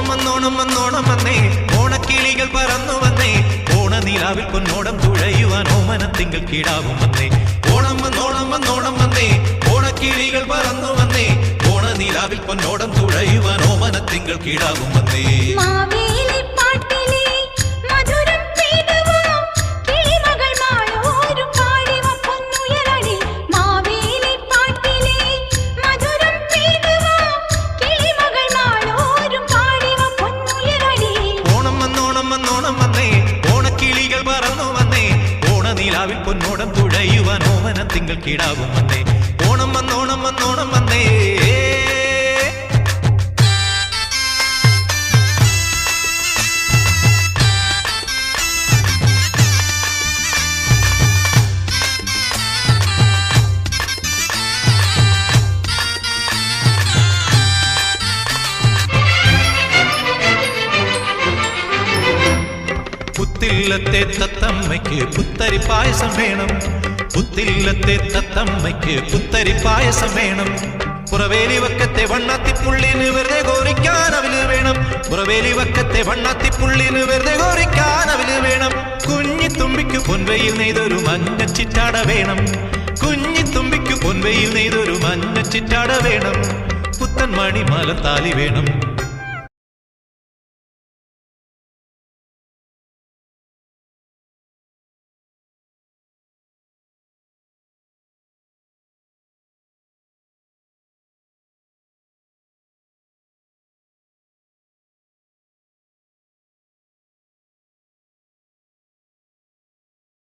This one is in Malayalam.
വന്നോണം വന്നോണം വന്നേ, ഓണക്കിളികൾ പറന്നു വന്നേ, ഓണനിലാവിൽ പൊന്നോടം തുഴയുവാൻ ഓമനത്തിങ്കൾ കിടാവും വന്നേ. ഓണം വന്നോണം വന്നോണം വന്നേ, ഓണക്കിളികൾ പറന്നു വന്നേ, ഓണനിലാവിൽ പൊന്നോടം തുഴയുവാൻ ഓമനത്തിങ്കൾ കിടാവും വന്നേ. ഓണക്കിളികൾ പറന്നു വന്നേ, ഓണനിലാവിൽ പൊന്നോടം തുഴയുവാൻ ഓമനത്തിങ്കൾ കിടാവും വന്നേ. ഓണം വന്നോണം വന്നോണം വന്നേ. പുത്തില്ലത്തെ തത്തമ്മയ്ക്ക് പുത്തരി പായസം വേണം, പുത്തില്ലത്തെ തത്തമ്മയ്ക്ക് പുത്തരി പായസം വേണം. പുറവേലി വക്കത്തെ വണ്ണാത്തിപ്പുള്ളിന് വെറുതെ കോരിക്കാൻ അവന് വേണം, പുറവേലി വക്കത്തെ വണ്ണാത്തിപ്പുള്ളിന് വെറുതെ കോരിക്കാൻ അവന് വേണം. കുഞ്ഞിത്തുമ്പിക്ക് പൊൻവയിൽ നെയ്തൊരു മഞ്ഞച്ചിറ്റാട വേണം, കുഞ്ഞിത്തുമ്പിക്ക് പൊൻവയിൽ നെയ്തൊരു മഞ്ഞച്ചിറ്റാട വേണം. പുത്തൻ മണിമാല താലി വേണം,